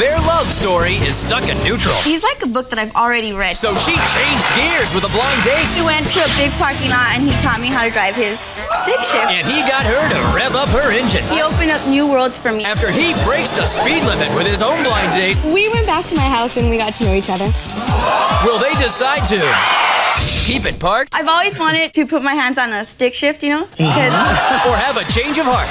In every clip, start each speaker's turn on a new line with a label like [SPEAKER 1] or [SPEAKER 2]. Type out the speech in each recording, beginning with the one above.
[SPEAKER 1] Their love story is stuck in neutral.
[SPEAKER 2] He's like a book that I've already read.
[SPEAKER 1] So she changed gears with a blind date.
[SPEAKER 2] We went to a big parking lot and he taught me how to drive his stick shift.
[SPEAKER 1] And he got her to rev up her engine.
[SPEAKER 2] He opened up new worlds for me.
[SPEAKER 1] After he breaks the speed limit with his own blind date.
[SPEAKER 2] We went back to my house and we got to know each other.
[SPEAKER 1] Will they decide to keep it parked?
[SPEAKER 2] I've always wanted to put my hands on a stick shift, you know?
[SPEAKER 1] Or have a change of heart?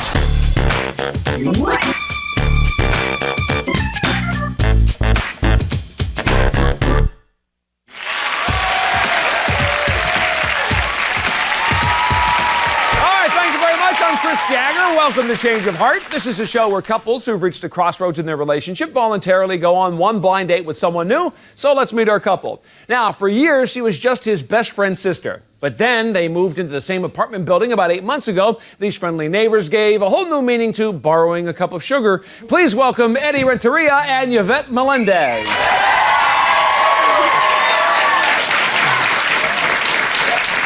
[SPEAKER 3] I'm Chris Jagger. Welcome to Change of Heart. This is a show where couples who've reached a crossroads in their relationship voluntarily go on one blind date with someone new. So let's meet our couple. Now, for years, she was just his best friend's sister. But then they moved into the same apartment building about 8 months ago. These friendly neighbors gave a whole new meaning to borrowing a cup of sugar. Please welcome Eddie Renteria and Yvette Melendez.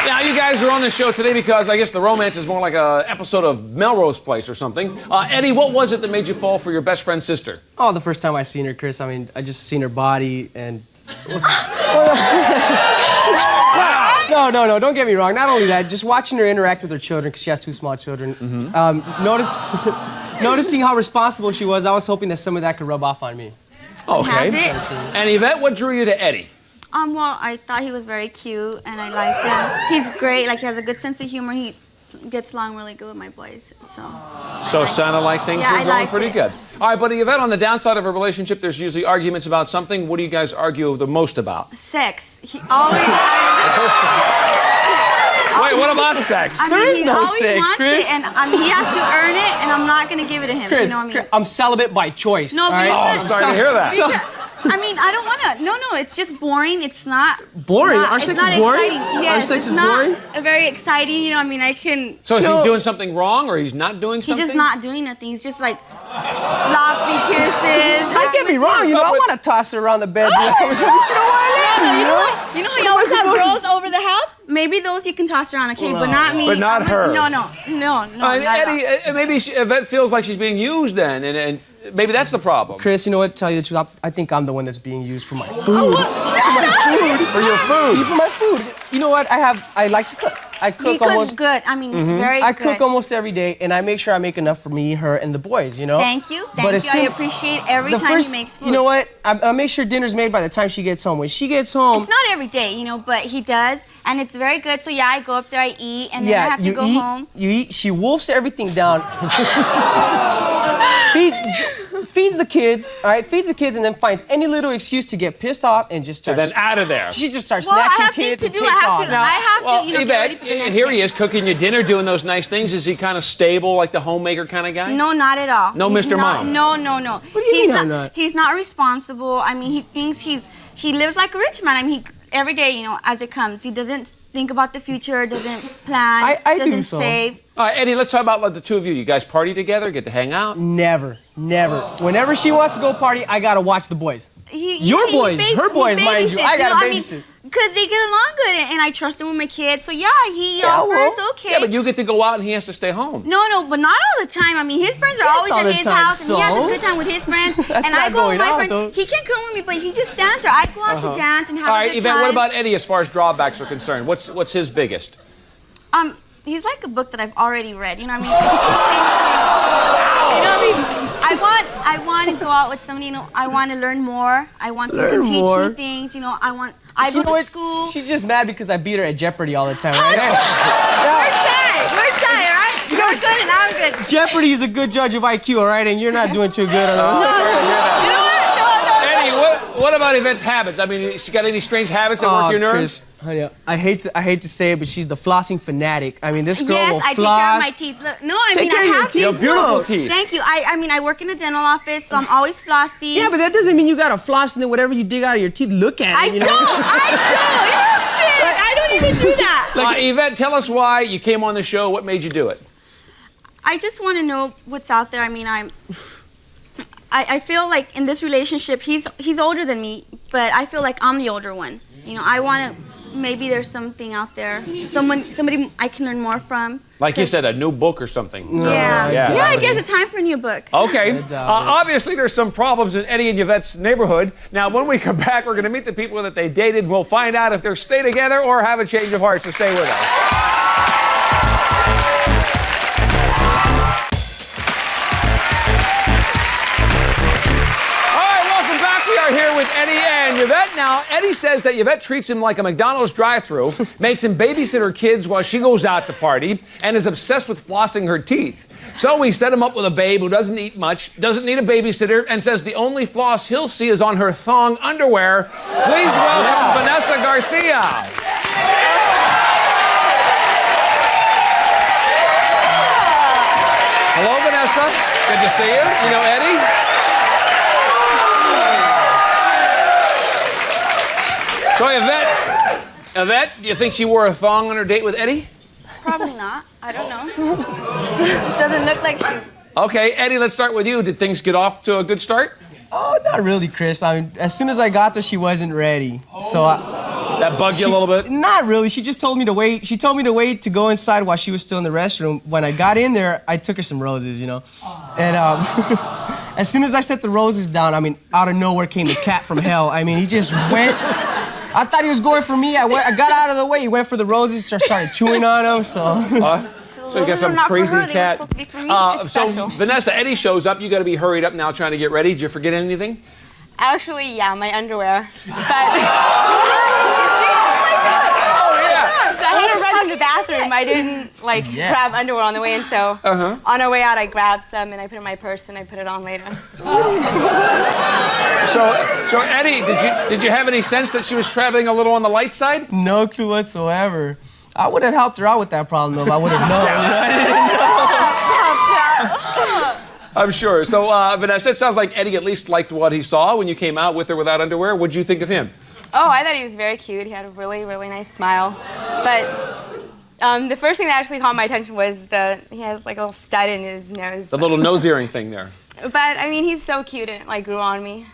[SPEAKER 3] Now, you guys are on the show today because I guess the romance is more like an episode of Melrose Place or something. Eddie, what was it that made you fall for your best friend's sister?
[SPEAKER 4] Oh, the first time I seen her, Chris. I mean, I just seen her body and... No, don't get me wrong. Not only that, just watching her interact with her children, because she has 2 small children. Noticing how responsible she was, I was hoping that some of that could rub off on me.
[SPEAKER 3] Okay.
[SPEAKER 2] Has it?
[SPEAKER 3] And Yvette, what drew you to Eddie?
[SPEAKER 2] Well, I thought he was very cute and I liked him. He's great, like he has a good sense of humor. He gets along really good with my boys, so.
[SPEAKER 3] So it sounded like things were going pretty good. All right, buddy, Yvette, on the downside of a relationship, there's usually arguments about something. What do you guys argue the most about?
[SPEAKER 2] Sex. He always...
[SPEAKER 3] Wait, what about sex?
[SPEAKER 4] There is no sex, Chris.
[SPEAKER 2] And I mean, he has to earn it, and I'm not going to give it to him.
[SPEAKER 4] Chris,
[SPEAKER 2] you know what I mean?
[SPEAKER 4] Chris, I'm celibate by choice.
[SPEAKER 2] No,
[SPEAKER 4] right?
[SPEAKER 3] Oh, I'm sorry to hear that.
[SPEAKER 2] I mean, I don't want to. No, it's just boring. It's not
[SPEAKER 4] boring. Our sex is boring.
[SPEAKER 2] Our
[SPEAKER 4] sex is boring.
[SPEAKER 2] Very exciting. You know, I mean, I can.
[SPEAKER 3] So is he doing something wrong, or he's not doing something?
[SPEAKER 2] He's just not doing nothing. He's just like sloppy kisses.
[SPEAKER 4] Don't get me wrong. You know, I want to toss her around the bed. She don't want to let
[SPEAKER 2] You know, you always have girls over the house. Maybe those you can toss around, okay, but not me.
[SPEAKER 3] But not her.
[SPEAKER 2] No.
[SPEAKER 3] Eddie, maybe Yvette feels like she's being used then, and maybe that's the problem.
[SPEAKER 4] Chris, you know what? Tell you the truth, I think I'm the one that's being used for my food.
[SPEAKER 3] For your food.
[SPEAKER 4] For my food. You know what? I like to cook. I cook almost
[SPEAKER 2] good. I mean, very good.
[SPEAKER 4] I cook almost every day, and I make sure I make enough for me, her, and the boys. You know.
[SPEAKER 2] Thank you. I appreciate every time he makes food.
[SPEAKER 4] You know what? I make sure dinner's made by the time she gets home. When she gets home,
[SPEAKER 2] it's not every day, you know, but he does, and it's very good. So yeah, I go up there, I eat, and then I have to go home.
[SPEAKER 4] You eat. She wolfs everything down. Feeds the kids, all right? Feeds the kids and then finds any little excuse to get pissed off and just starts...
[SPEAKER 3] And then out of there.
[SPEAKER 4] She just starts snatching kids and takes off.
[SPEAKER 2] I have to, you know,
[SPEAKER 3] Yvette, here he is cooking you dinner, doing those nice things. Is he kind of stable, like the homemaker kind of guy?
[SPEAKER 2] No, not at all.
[SPEAKER 3] No, Mr. Mom?
[SPEAKER 2] No.
[SPEAKER 4] What do you mean not?
[SPEAKER 2] He's not responsible. I mean, he thinks he lives like a rich man. I mean, every day, you know, as it comes, he doesn't think about the future, doesn't plan, doesn't save.
[SPEAKER 3] All right, Eddie, let's talk about the two of you. You guys party together, get to hang out?
[SPEAKER 4] Never. Whenever she wants to go party, I gotta watch the boys. Her boys, mind you. I gotta babysit.
[SPEAKER 2] Because they get along good, and I trust him with my kids. So yeah, he offers, okay.
[SPEAKER 3] Yeah, but you get to go out and he has to stay home.
[SPEAKER 2] No, but not all the time. I mean, his friends are always at his house, and he has a good time with his friends. And I go with my friends. He can't come with me, but he just stands there. I go out to dance and have a good time.
[SPEAKER 3] All right, Yvette, what about Eddie as far as drawbacks are concerned? What's his biggest?
[SPEAKER 2] He's like a book that I've already read. You know what I mean? I want to go out with somebody. You know, I want to learn more. I want someone to teach me things. You know, I go to school.
[SPEAKER 4] She's just mad because I beat her at Jeopardy all the time, right?
[SPEAKER 2] We're tied, right? You're good and I'm good.
[SPEAKER 4] Jeopardy is a good judge of IQ, all right? And you're not doing too good.
[SPEAKER 3] What about Yvette's habits? I mean, she got any strange habits that work your nerves?
[SPEAKER 4] Chris, honey, I hate to say it, but she's the flossing fanatic. I mean, this girl will floss.
[SPEAKER 2] Yes, I take care of my teeth. Look, no, I mean, I have to.
[SPEAKER 3] You have beautiful teeth.
[SPEAKER 2] Thank you. I mean, I work in a dental office, so I'm always flossy.
[SPEAKER 4] Yeah, but that doesn't mean you gotta floss and then whatever you dig out of your teeth, look at it.
[SPEAKER 2] I don't even do that.
[SPEAKER 3] Yvette, tell us why you came on the show. What made you do it?
[SPEAKER 2] I just want to know what's out there. I mean, I feel like in this relationship, he's older than me, but I feel like I'm the older one. You know, I want to maybe there's something out there. Somebody I can learn more from.
[SPEAKER 3] Like you said, a new book or something.
[SPEAKER 2] Yeah, I guess it's time for a new book.
[SPEAKER 3] Okay. Obviously, there's some problems in Eddie and Yvette's neighborhood. Now, when we come back, we're going to meet the people that they dated. We'll find out if they'll stay together or have a change of heart. So stay with us. Here with Eddie and Yvette. Now, Eddie says that Yvette treats him like a McDonald's drive-thru, makes him babysit her kids while she goes out to party, and is obsessed with flossing her teeth. So we set him up with a babe who doesn't eat much, doesn't need a babysitter, and says the only floss he'll see is on her thong underwear. Please welcome Vanessa Garcia. Hello, Vanessa. Good to see you. You know Eddie? So, Yvette, do you think she wore a thong on her date with Eddie?
[SPEAKER 2] Probably not. I don't know. Doesn't look like she...
[SPEAKER 3] Okay, Eddie, let's start with you. Did things get off to a good start?
[SPEAKER 4] Oh, not really, Chris. I mean, as soon as I got there, she wasn't ready. So
[SPEAKER 3] that bugged you a little bit?
[SPEAKER 4] Not really. She just told me to wait. She told me to wait to go inside while she was still in the restroom. When I got in there, I took her some roses, you know. And as soon as I set the roses down, I mean, out of nowhere came the cat from hell. I mean, he just went... I thought he was going for me. I got out of the way. He went for the roses, just started chewing on them, so...
[SPEAKER 3] So you got some crazy cat. So Vanessa, Eddie shows up. You got to be hurried up now trying to get ready. Did you forget anything?
[SPEAKER 5] Actually, yeah, my underwear. But I had to run to the bathroom. I didn't grab underwear on the way in, so on our way out, I grabbed some and I put it in my purse and I put it on later.
[SPEAKER 3] So Eddie, did you have any sense that she was traveling a little on the light side?
[SPEAKER 4] No clue whatsoever. I would have helped her out with that problem, though, if I would have known. You know, I didn't know.
[SPEAKER 3] I'm sure. So, Vanessa, it sounds like Eddie at least liked what he saw when you came out with or without underwear. What'd you think of him?
[SPEAKER 5] Oh, I thought he was very cute. He had a really, really nice smile. But the first thing that actually caught my attention was he has like a little stud in his nose.
[SPEAKER 3] The little nose earring thing there.
[SPEAKER 5] But, I mean, he's so cute and it grew on me.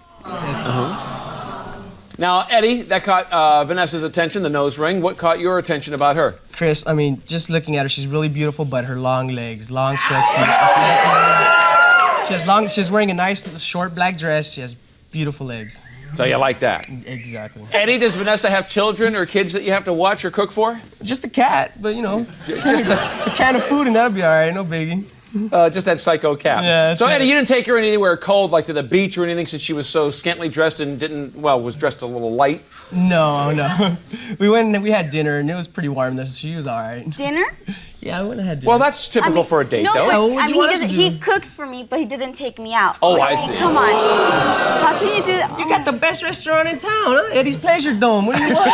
[SPEAKER 3] Now, Eddie, that caught Vanessa's attention, the nose ring. What caught your attention about her?
[SPEAKER 4] Chris, I mean, just looking at her, she's really beautiful, but her long legs, long, sexy. She's wearing a nice short black dress. She has beautiful legs.
[SPEAKER 3] So you like that?
[SPEAKER 4] Exactly.
[SPEAKER 3] Eddie, does Vanessa have children or kids that you have to watch or cook for?
[SPEAKER 4] Just a cat, but you know, just a can of food and that'll be all right, no biggie.
[SPEAKER 3] Just that psycho cat.
[SPEAKER 4] Yeah.
[SPEAKER 3] So Eddie, you didn't take her anywhere cold, like to the beach or anything, since she was so scantily dressed and was dressed a little light?
[SPEAKER 4] No. We went and we had dinner and it was pretty warm there, so she was all right.
[SPEAKER 2] Dinner?
[SPEAKER 4] Yeah, I went and had dinner.
[SPEAKER 3] Well, that's typical for a date, though.
[SPEAKER 2] He cooks for me, but he doesn't take me out.
[SPEAKER 3] Oh, I see.
[SPEAKER 2] Come on. How can you do that?
[SPEAKER 4] You got the best restaurant in town, huh? Eddie's Pleasure Dome. What do you want?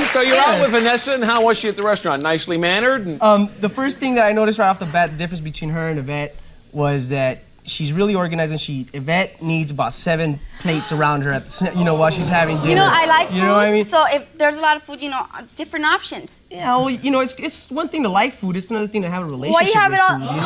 [SPEAKER 3] So you're out with Vanessa, and how was she at the restaurant? Nicely mannered?
[SPEAKER 4] The first thing that I noticed right off the bat, the difference between her and Yvette, was that she's really organized, and Yvette needs about 7 plates around her, while she's having dinner.
[SPEAKER 2] You know, I like food,
[SPEAKER 4] you know what I mean?
[SPEAKER 2] So if there's a lot of food, different options.
[SPEAKER 4] Yeah, well, it's one thing to like food, it's another thing to have a relationship with food, you know?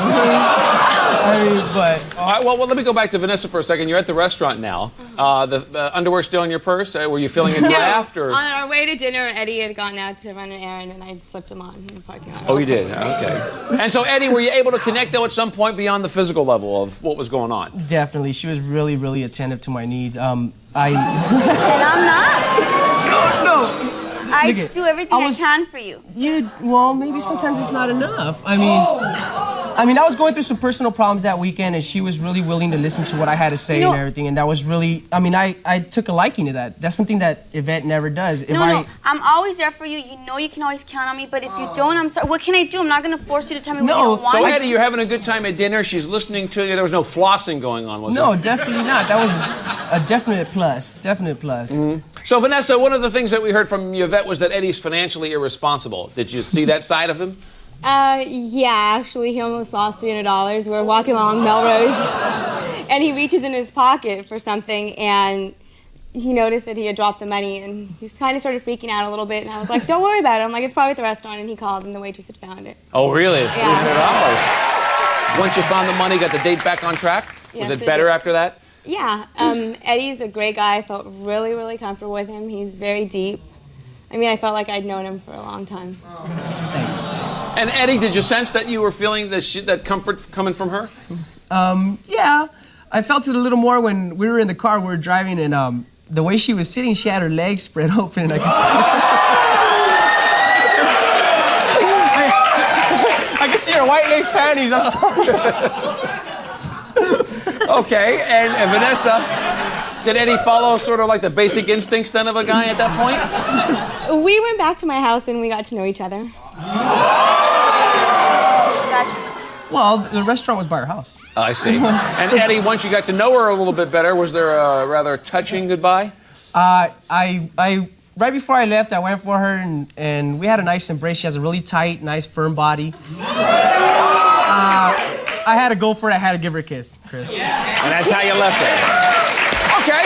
[SPEAKER 3] All right, well, let me go back to Vanessa for a second. You're at the restaurant now. The underwear still in your purse? Were you feeling a draft? Or?
[SPEAKER 5] On our way to dinner, Eddie had gone out to run an errand, and I slipped him on in the parking lot.
[SPEAKER 3] Oh, you did? Okay. And so, Eddie, were you able to connect, though, at some point beyond the physical level of what was going on?
[SPEAKER 4] Definitely. She was really, really attentive to my needs.
[SPEAKER 2] And I'm not.
[SPEAKER 4] No.
[SPEAKER 2] I do everything I can for you.
[SPEAKER 4] Well, maybe sometimes it's not enough. I mean, I was going through some personal problems that weekend, and she was really willing to listen to what I had to say and everything, and that was really, I took a liking to that. That's something that Yvette never does.
[SPEAKER 2] No, I'm always there for you. You know you can always count on me, but if you don't, I'm sorry. What can I do? I'm not going to force you to tell me what you don't want.
[SPEAKER 3] So, Eddie, you're having a good time at dinner. She's listening to you. There was no flossing going on, was there?
[SPEAKER 4] No, definitely not. That was a definite plus. Definite plus.
[SPEAKER 3] Mm-hmm. So, Vanessa, one of the things that we heard from Yvette was that Eddie's financially irresponsible. Did you see that side of him?
[SPEAKER 5] Yeah, actually, he almost lost $300. We're walking along Melrose, and he reaches in his pocket for something, and he noticed that he had dropped the money, and he kind of started freaking out a little bit, and I was like, don't worry about it. I'm like, it's probably at the restaurant, and he called, and the waitress had found it.
[SPEAKER 3] Oh, really?
[SPEAKER 5] Yeah.
[SPEAKER 3] $300? Once you found the money, got the date back on track?
[SPEAKER 5] Yes,
[SPEAKER 3] Was it better after that?
[SPEAKER 5] Yeah, Eddie's a great guy. I felt really, really comfortable with him. He's very deep. I mean, I felt like I'd known him for a long time.
[SPEAKER 3] And Eddie, did you sense that you were feeling that comfort coming from her?
[SPEAKER 4] Yeah, I felt it a little more when we were in the car, we were driving, and the way she was sitting, she had her legs spread open, and I could see her white lace panties. I'm sorry.
[SPEAKER 3] Okay, and Vanessa, did Eddie follow sort of like the basic instincts then of a guy at that point?
[SPEAKER 5] We went back to my house and we got to know each other.
[SPEAKER 4] Well, the restaurant was by her house.
[SPEAKER 3] I see. And Eddie, once you got to know her a little bit better, was there a rather touching goodbye?
[SPEAKER 4] I right before I left, I went for her and we had a nice embrace. She has a really tight, nice, firm body. I had to go for it. I had to give her a kiss, Chris.
[SPEAKER 3] And that's how you left it. Okay.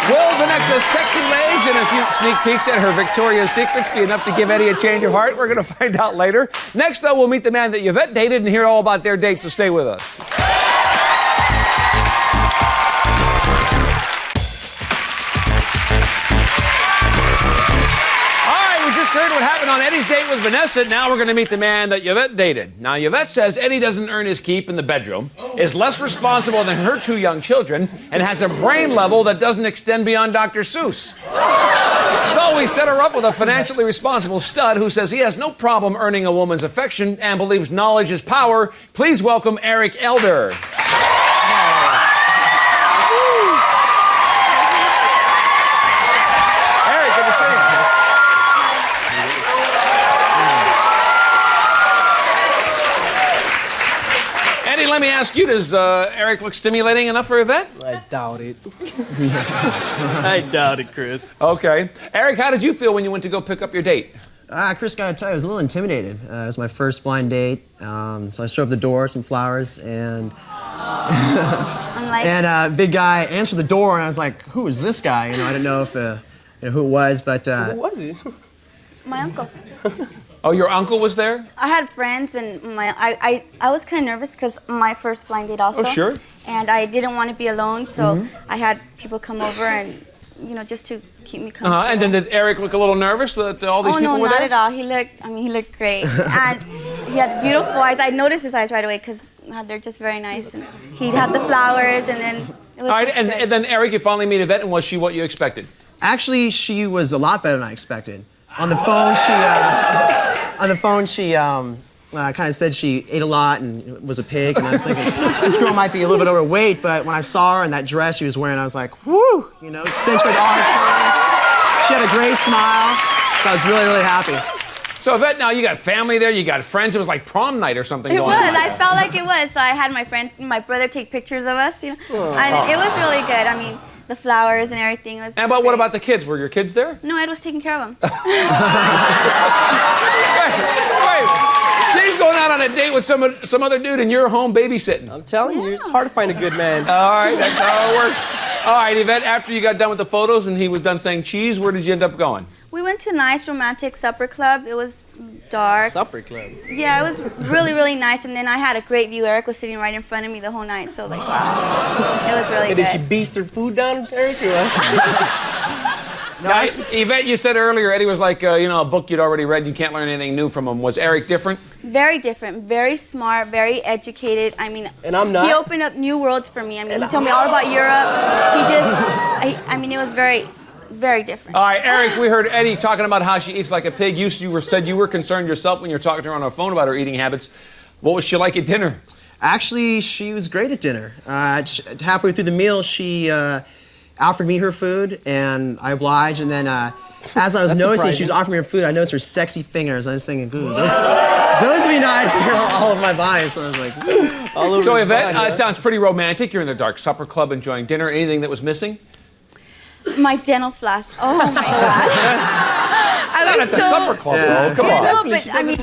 [SPEAKER 3] Will Vanessa's sexy legs and a few sneak peeks at her Victoria's Secrets be enough to give Eddie a change of heart? We're going to find out later. Next, though, we'll meet the man that Yvette dated and hear all about their date, so stay with us. Heard what happened on Eddie's date with Vanessa. Now we're going to meet the man that Yvette dated. Now, Yvette says Eddie doesn't earn his keep in the bedroom, is less responsible than her 2 young children, and has a brain level that doesn't extend beyond Dr. Seuss. So we set her up with a financially responsible stud who says he has no problem earning a woman's affection and believes knowledge is power. Please welcome Eric Elder. Eric, good to see you. Eddie, let me ask you, does Eric look stimulating enough for Yvette?
[SPEAKER 4] I doubt it.
[SPEAKER 6] I doubt it, Chris.
[SPEAKER 3] Okay. Eric, how did you feel when you went to go pick up your date?
[SPEAKER 7] Chris, gotta tell you, I was a little intimidated. It was my first blind date, so I showed up the door, some flowers, and big guy answered the door, and I was like, "Who is this guy?" I didn't know if who it was, but
[SPEAKER 4] Who was it?
[SPEAKER 2] My uncle.
[SPEAKER 3] Oh, your uncle was there?
[SPEAKER 2] I had friends, and I was kind of nervous because my first blind date also.
[SPEAKER 3] Oh, sure.
[SPEAKER 2] And I didn't want to be alone, so I had people come over and, just to keep me comfortable.
[SPEAKER 3] And then did Eric look a little nervous that all these people were there?
[SPEAKER 2] Oh, no, not at all. He looked great. And he had beautiful eyes. I noticed his eyes right away because they're just very nice. And he had the flowers, and then it was
[SPEAKER 3] all right, and then Eric, you finally meet Yvette, and was she what you expected?
[SPEAKER 7] actually, she was a lot better than I expected. On the phone, she kind of said she ate a lot and was a pig, and I was thinking, this girl might be a little bit overweight, but when I saw her in that dress she was wearing, I was like, whoo, accentuated all her curves. She had a great smile, so I was really, really happy.
[SPEAKER 3] So Yvette, now you got family there, you got friends, it was like prom night or something going on.
[SPEAKER 2] It was, I felt like it was, so I had my friend, my brother take pictures of us, and it was really good. I mean, the flowers and everything was
[SPEAKER 3] And what about the kids? Were your kids there?
[SPEAKER 2] No, Ed was taking care of them.
[SPEAKER 3] Wait. She's going out on a date with some other dude and you're home babysitting.
[SPEAKER 4] I'm telling you, it's hard to find a good man.
[SPEAKER 3] All right, that's how it works. All right, Yvette, after you got done with the photos and he was done saying cheese, where did you end up going?
[SPEAKER 2] We went to a nice romantic supper club. It was dark.
[SPEAKER 4] Supper club.
[SPEAKER 2] Yeah, it was really, really nice. And then I had a great view. Eric was sitting right in front of me the whole night. So, wow. It was really
[SPEAKER 4] Hey,
[SPEAKER 2] good.
[SPEAKER 4] did she beast her food down, Eric?
[SPEAKER 3] Now, Yvette, you said earlier Eddie was like, a book you'd already read. You can't learn anything new from him. Was Eric different?
[SPEAKER 2] Very different, very smart, very educated. I mean,
[SPEAKER 4] and I'm not.
[SPEAKER 2] He opened up new worlds for me. I mean, he told me all about Europe. It was very, very different.
[SPEAKER 3] All right, Eric, we heard Eddie talking about how she eats like a pig. You said you were concerned yourself when you were talking to her on the phone about her eating habits. What was she like at dinner?
[SPEAKER 7] Actually, she was great at dinner. Halfway through the meal, she offered me her food, and I obliged. And then, as I was noticing she was offering me her food, I noticed her sexy fingers. I was thinking, ooh, those would be nice all over my body. So I was like, ooh.
[SPEAKER 3] So Yvette, it sounds pretty romantic. You're in the dark supper club enjoying dinner. Anything that was missing?
[SPEAKER 2] My dental floss. Oh my God.
[SPEAKER 3] Not at the supper club, though. Come on.
[SPEAKER 2] No, but I mean,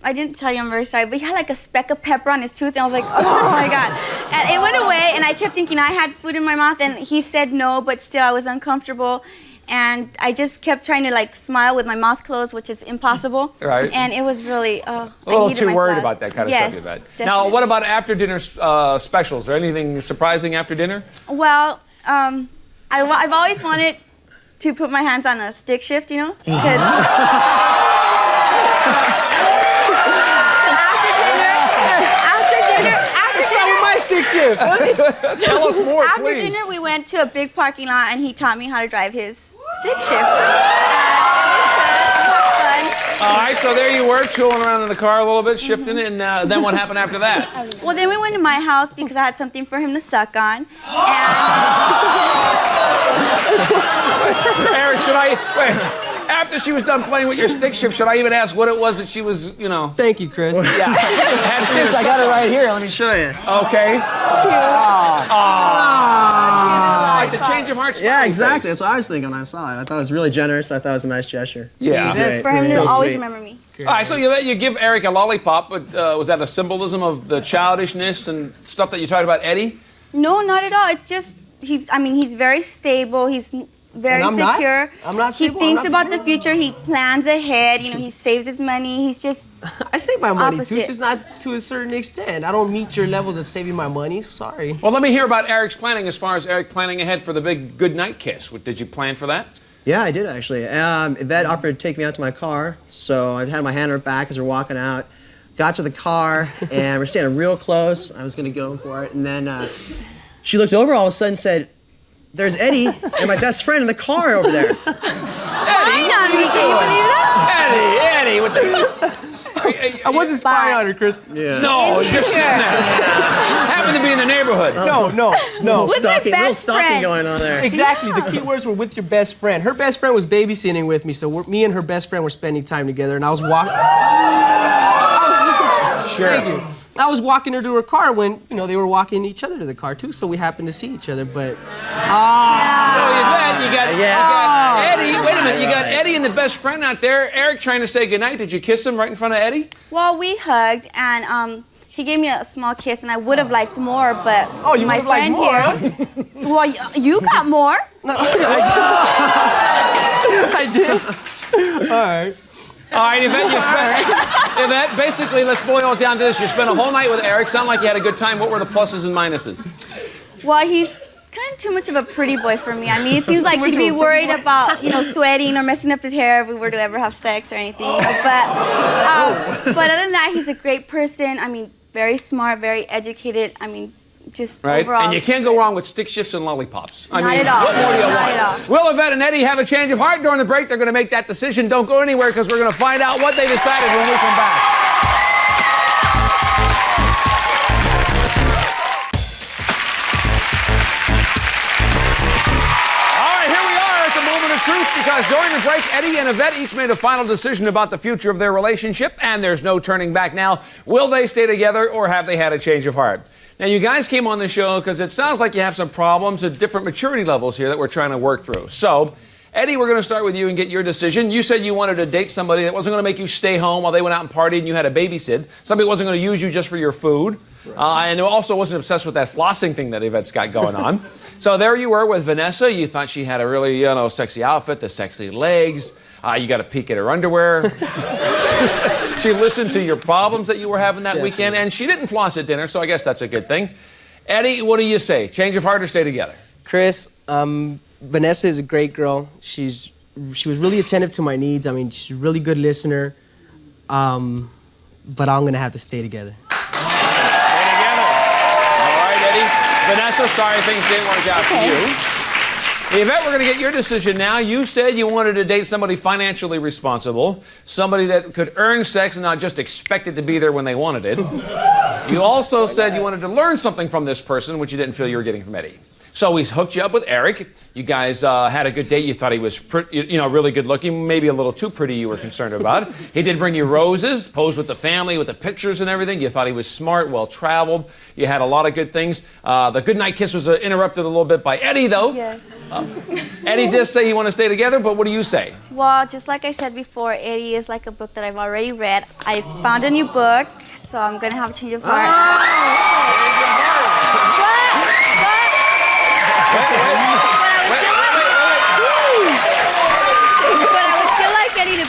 [SPEAKER 2] I didn't tell you, I'm very sorry, but he had like a speck of pepper on his tooth, and I was like, oh my God. And it went away, and I kept thinking I had food in my mouth, and he said no, but still I was uncomfortable. and I just kept trying to like smile with my mouth closed, which is impossible.
[SPEAKER 3] Right.
[SPEAKER 2] And it was really,
[SPEAKER 3] A little too worried
[SPEAKER 2] flaws.
[SPEAKER 3] about that kind of
[SPEAKER 2] Yes,
[SPEAKER 3] stuff, Yvette.
[SPEAKER 2] definitely.
[SPEAKER 3] Now, what about after dinner specials? Or anything surprising after dinner?
[SPEAKER 2] Well, I've always wanted to put my hands on a stick shift, you know? 'Cause
[SPEAKER 4] Stick shift.
[SPEAKER 3] Tell us more,
[SPEAKER 2] after
[SPEAKER 3] please.
[SPEAKER 2] dinner, we went to a big parking lot, and he taught me how to drive his stick shift.
[SPEAKER 3] All right, so there you were, tooling around in the car a little bit, shifting it, and then what happened after that?
[SPEAKER 2] Well, then we went to my house because I had something for him to suck on. And
[SPEAKER 3] Eric, should I, wait, after she was done playing with your stick shift, should I even ask what it was that she was, you know?
[SPEAKER 4] Thank you, Chris.
[SPEAKER 3] Yeah. Had for you to
[SPEAKER 7] I got it right here. Let me show you.
[SPEAKER 3] Okay. Like the change of heart.
[SPEAKER 7] Yeah, exactly.
[SPEAKER 3] Face.
[SPEAKER 7] That's what I was thinking when I saw it. I thought it was really generous. I thought it was a nice gesture.
[SPEAKER 3] Yeah.
[SPEAKER 2] it's for him to
[SPEAKER 7] Real
[SPEAKER 2] always
[SPEAKER 7] sweet.
[SPEAKER 2] remember me.
[SPEAKER 3] All right, so you give Eric a lollipop, but was that a symbolism of the childishness and stuff that you talked about Eddie?
[SPEAKER 2] No, not at all. It's just he's very stable. He's very
[SPEAKER 4] And I'm
[SPEAKER 2] secure.
[SPEAKER 4] I'm not stable,
[SPEAKER 2] He thinks
[SPEAKER 4] I'm not
[SPEAKER 2] about the future. He plans ahead. You know, he saves his money. He's just
[SPEAKER 4] I save my money too,
[SPEAKER 2] Opposite.
[SPEAKER 4] just not to a certain extent. I don't meet your levels of saving my money. Sorry.
[SPEAKER 3] Well, let me hear about Eric's planning as far as Eric planning ahead for the big good night kiss. Did you plan for that?
[SPEAKER 7] Yeah, I did actually. Yvette offered to take me out to my car, so I had my hand on her back as we're walking out. Got to the car, and we're standing real close. I was gonna go for it, and then she looked over all of a sudden and said, "There's Eddie and my best friend in the car over there."
[SPEAKER 3] Eddie,
[SPEAKER 2] spying on me. Can you believe that?
[SPEAKER 3] Eddie, with the.
[SPEAKER 4] I wasn't spying on her, Chris.
[SPEAKER 7] Yeah.
[SPEAKER 3] No, just sitting there. Happened to be in the neighborhood.
[SPEAKER 4] No.
[SPEAKER 7] Little
[SPEAKER 2] With my
[SPEAKER 7] stalking
[SPEAKER 2] best friend.
[SPEAKER 7] going on there.
[SPEAKER 4] Exactly. The key words were with your best friend. Her best friend was babysitting with me, so me and her best friend were spending time together, and I was walking.
[SPEAKER 3] Sure.
[SPEAKER 4] Thank you. I was walking her to her car when, they were walking each other to the car too, so we happened to see each other, but...
[SPEAKER 3] So Yvette, you got Eddie. Wait a minute, you got Eddie and the best friend out there. Eric trying to say goodnight. Did you kiss him right in front of Eddie?
[SPEAKER 2] Well, we hugged, and he gave me a small kiss, and I would have liked more, but
[SPEAKER 4] you
[SPEAKER 2] my
[SPEAKER 4] would have
[SPEAKER 2] friend
[SPEAKER 4] liked more,
[SPEAKER 2] here. Well, you got more.
[SPEAKER 4] I did. All right.
[SPEAKER 3] All right, Yvette, basically, let's boil it down to this. You spent a whole night with Eric. Sound like you had a good time. What were the pluses and minuses?
[SPEAKER 2] Well, he's kind of too much of a pretty boy for me. I mean, it seems like he'd be worried about, sweating or messing up his hair if we were to ever have sex or anything. But other than that, he's a great person. I mean, very smart, very educated. I mean, just
[SPEAKER 3] Right?
[SPEAKER 2] overall.
[SPEAKER 3] And you can't go wrong with stick shifts and lollipops.
[SPEAKER 2] Not at all.
[SPEAKER 3] What more do you
[SPEAKER 2] Not
[SPEAKER 3] want?
[SPEAKER 2] at all.
[SPEAKER 3] Will Yvette and Eddie have a change of heart during the break? They're going to make that decision. Don't go anywhere because we're going to find out what they decided when we come back. Truth, because during the break, Eddie and Yvette each made a final decision about the future of their relationship, and there's no turning back now. Will they stay together, or have they had a change of heart? Now, you guys came on the show because it sounds like you have some problems at different maturity levels here that we're trying to work through. So, Eddie, we're going to start with you and get your decision. You said you wanted to date somebody that wasn't going to make you stay home while they went out and partied and you had a babysit. Somebody wasn't going to use you just for your food. And also wasn't obsessed with that flossing thing that Yvette's got going on. So there you were with Vanessa. You thought she had a really, sexy outfit, the sexy legs. You got a peek at her underwear. She listened to your problems that you were having that weekend, and she didn't floss at dinner, so I guess that's a good thing. Eddie, what do you say? Change of heart or stay together?
[SPEAKER 4] Chris, Vanessa is a great girl. She was really attentive to my needs. I mean, she's a really good listener. But I'm gonna have to stay together.
[SPEAKER 3] Stay together. All right, Eddie. Vanessa, sorry things didn't work out for you. Yvette, we're going to get your decision now. You said you wanted to date somebody financially responsible, somebody that could earn sex and not just expect it to be there when they wanted it. You also said you wanted to learn something from this person, which you didn't feel you were getting from Eddie. So we hooked you up with Eric. You guys had a good date. You thought he was really good looking, maybe a little too pretty you were concerned about. He did bring you roses, posed with the family, with the pictures and everything. You thought he was smart, well-traveled. You had a lot of good things. The goodnight kiss was interrupted a little bit by Eddie, though.
[SPEAKER 2] Yes.
[SPEAKER 3] Eddie did say you want to stay together, but what do you say?
[SPEAKER 2] Well, just like I said before, Eddie is like a book that I've already read. I found a new book, so I'm going to have a change of heart.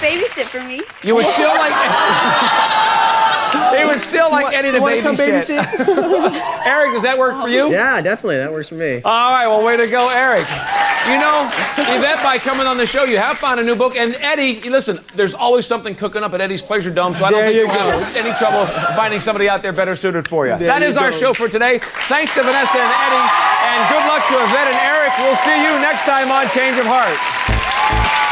[SPEAKER 2] babysit for me.
[SPEAKER 3] You would still like. He would still like Eddie to babysit. Eric, does that work for you?
[SPEAKER 7] Yeah, definitely. That works for me.
[SPEAKER 3] All right, well, way to go, Eric. You know, Yvette, by coming on the show, you have found a new book. And Eddie, listen, there's always something cooking up at Eddie's Pleasure Dome, so I don't think you'll have any trouble finding somebody out there better suited for you. That is our show for today. Thanks to Vanessa and Eddie, and good luck to Yvette and Eric. We'll see you next time on Change of Heart.